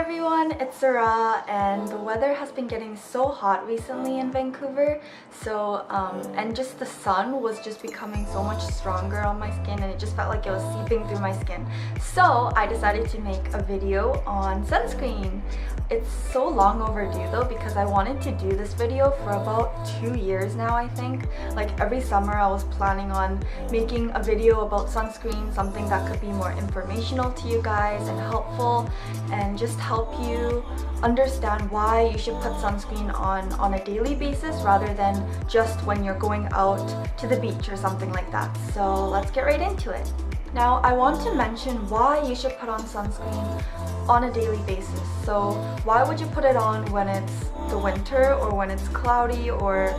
everyone, it's Sarah, and the weather has been getting so hot recently in Vancouver, and just the sun was just becoming so much stronger on my skin, and it just felt like it was seeping through my skin. So I decided to make a video on sunscreen. It's so long overdue though, because I wanted to do this video for about 2 years now, I think. Like every summer I was planning on making a video about sunscreen, something that could be more informational to you guys and helpful, and just help you understand why you should put sunscreen on a daily basis rather than just when you're going out to the beach or something like that. So let's get right into it. Now, I want to mention why you should put on sunscreen on a daily basis. So why would you put it on when it's the winter, or when it's cloudy, or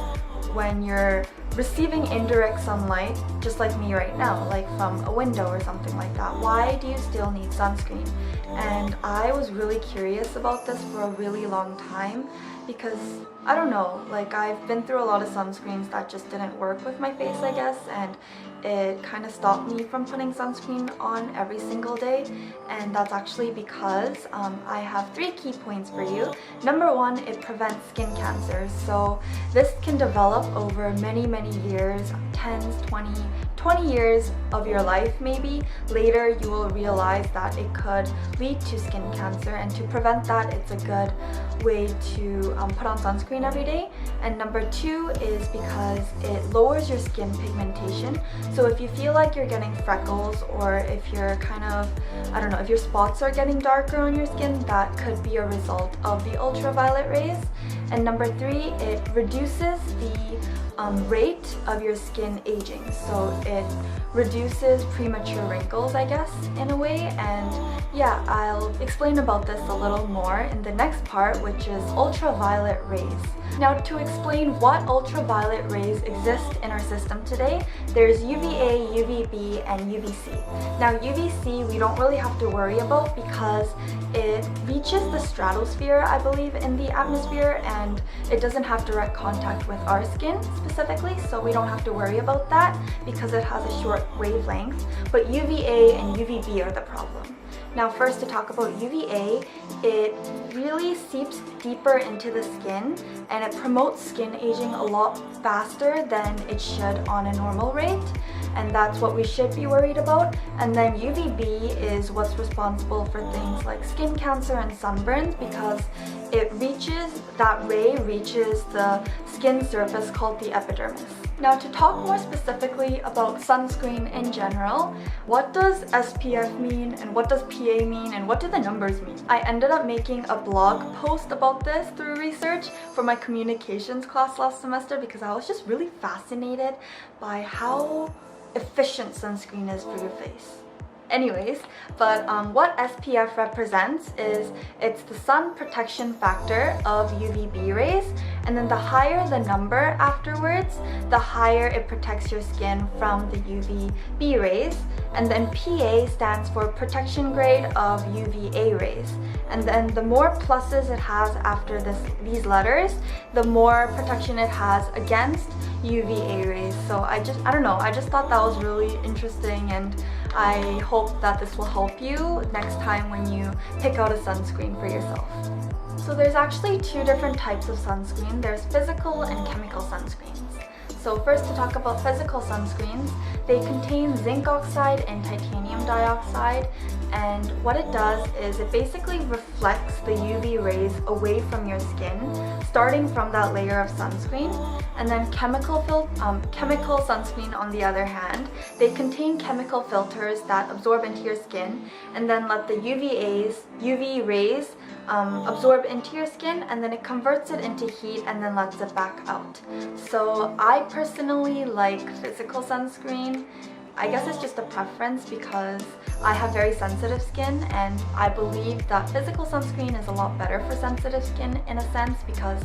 when you're receiving indirect sunlight, just like me right now, like from a window or something like that? Why do you still need sunscreen? And I was really curious about this for a really long time, because I don't know, like I've been through a lot of sunscreens that just didn't work with my face, I guess, and it kind of stopped me from putting sunscreen on every single day. And that's actually because I have 3 key points for you. Number 1, it prevents skin cancers. So this can develop over many years, 10, 20 years of your life maybe. Later you will realize that it could lead to skin cancer, and to prevent that, it's a good way to put on sunscreen every day. And number 2 is because it lowers your skin pigmentation. So if you feel like you're getting freckles, or if you're kind of, I don't know, if your spots are getting darker on your skin, that could be a result of the ultraviolet rays. And number 3, it reduces the rate of your skin aging. So it reduces premature wrinkles, I guess, in a way. And yeah, I'll explain about this a little more in the next part, which is ultraviolet rays. Now, to explain what ultraviolet rays exist in our system today, there's UVA, UVB, and UVC. Now, UVC we don't really have to worry about because it reaches the stratosphere, I believe, in the atmosphere, and it doesn't have direct contact with our skin specifically, so we don't have to worry about that because it has a short wavelength. But UVA and UVB are the problem. Now, first, to talk about UVA, it really seeps deeper into the skin, and it promotes skin aging a lot faster than it should on a normal rate, and that's what we should be worried about. And then UVB is what's responsible for things like skin cancer and sunburns, because that ray reaches the skin surface called the epidermis. Now, to talk more specifically about sunscreen in general, what does SPF mean, and what does PA mean, and what do the numbers mean? I ended up making a blog post about this through research for my communications class last semester, because I was just really fascinated by how efficient sunscreen is for your face. Anyways, but what SPF represents is it's the sun protection factor of UVB rays, and then the higher the number afterwards, the higher it protects your skin from the UVB rays. And then PA stands for protection grade of UVA rays. And then the more pluses it has after these letters, the more protection it has against UVA rays. So I don't know, I just thought that was really interesting, and I hope that this will help you next time when you pick out a sunscreen for yourself. So there's actually 2 different types of sunscreen. There's physical and chemical sunscreens. So first, to talk about physical sunscreens, they contain zinc oxide and titanium dioxide, and what it does is it basically reflects the UV rays away from your skin, starting from that layer of sunscreen. And then chemical sunscreen, on the other hand, they contain chemical filters that absorb into your skin and then let the UV rays absorb into your skin, and then it converts it into heat and then lets it back out. So I personally like physical sunscreen. I guess it's just a preference because I have very sensitive skin, and I believe that physical sunscreen is a lot better for sensitive skin in a sense, because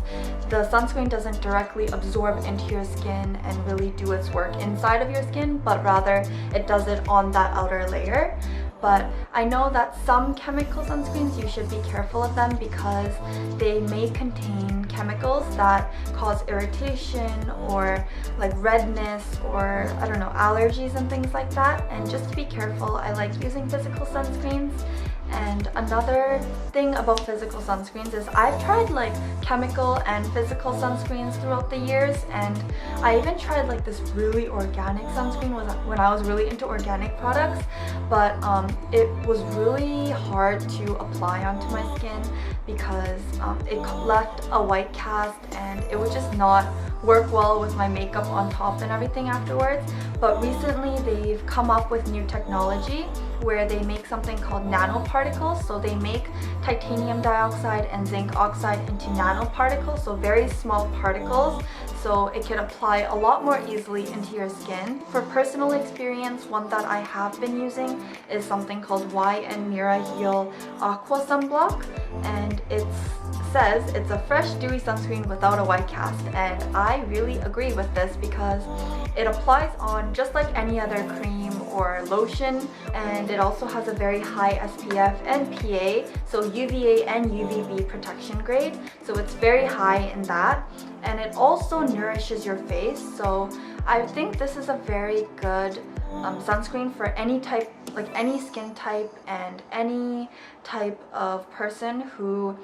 the sunscreen doesn't directly absorb into your skin and really do its work inside of your skin, but rather it does it on that outer layer. But I know that some chemical sunscreens, you should be careful of them because they may contain chemicals that cause irritation or like redness or I don't know, allergies and things like that. And just to be careful, I like using physical sunscreens. And another thing about physical sunscreens is I've tried like chemical and physical sunscreens throughout the years, and I even tried like this really organic sunscreen when I was really into organic products, but it was really hard to apply onto my skin because it left a white cast and it would just not work well with my makeup on top and everything afterwards. But recently they've come up with new technology where they make something called nanoparticles. So they make titanium dioxide and zinc oxide into nanoparticles, so very small particles, so it can apply a lot more easily into your skin. For personal experience, one that I have been using is something called Mira힐 A쿠아 sunblock, and it says it's a fresh dewy sunscreen without a white cast, and I really agree with this because it applies on just like any other cream or lotion, and it also has a very high SPF and PA, so UVA and UVB protection grade, so it's very high in that, and it also nourishes your face. So I think this is a very good sunscreen for any type, like any skin type and any type of person who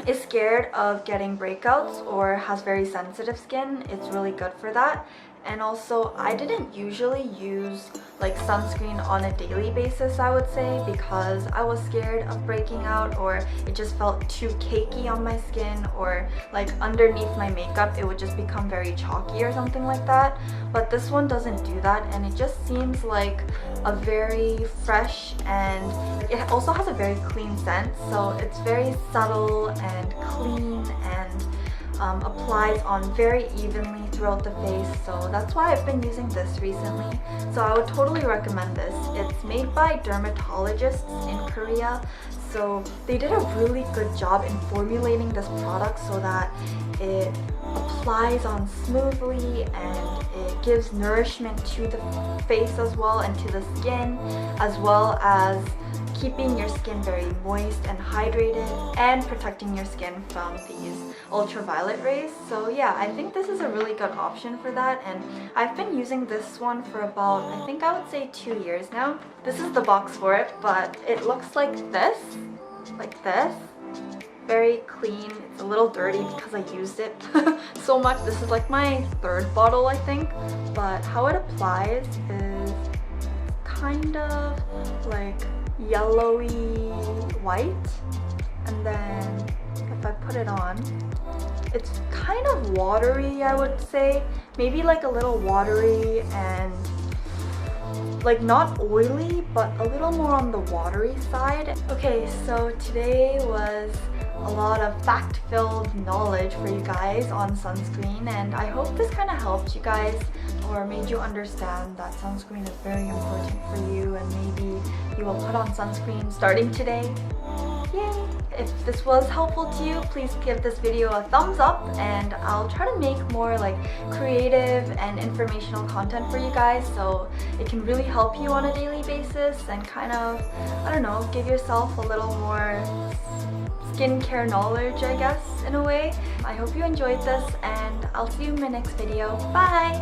is scared of getting breakouts or has very sensitive skin. It's really good for that. And also, I didn't usually use like sunscreen on a daily basis, I would say, because I was scared of breaking out, or it just felt too cakey on my skin, or like underneath my makeup it would just become very chalky or something like that. But this one doesn't do that, and it just seems like a very fresh, and it also has a very clean scent, so it's very subtle and clean and applies on very evenly throughout the face. So that's why I've been using this recently. So I would totally recommend this. It's made by dermatologists in Korea, so they did a really good job in formulating this product so that it applies on smoothly and it gives nourishment to the face as well and to the skin, as well as keeping your skin very moist and hydrated and protecting your skin from these ultraviolet rays. So yeah, I think this is a really good option for that, and I've been using this one for about, I think I would say 2 years now. This is the box for it, but it looks like this. Very clean. It's a little dirty because I used it so much. This is like my 3rd bottle, I think. But how it applies is kind of like yellowy white, and then if I put it on, it's kind of watery, I would say. Maybe like a little watery and like not oily, but a little more on the watery side. Okay, so today was a lot of fact-filled knowledge for you guys on sunscreen, and I hope this kind of helped you guys or made you understand that sunscreen is very important for you, and maybe you will put on sunscreen starting today. Yay! If this was helpful to you, please give this video a thumbs up, and I'll try to make more like creative and informational content for you guys so it can really help you on a daily basis and kind of, I don't know, give yourself a little more skincare knowledge, I guess, in a way. I hope you enjoyed this, and I'll see you in my next video. Bye!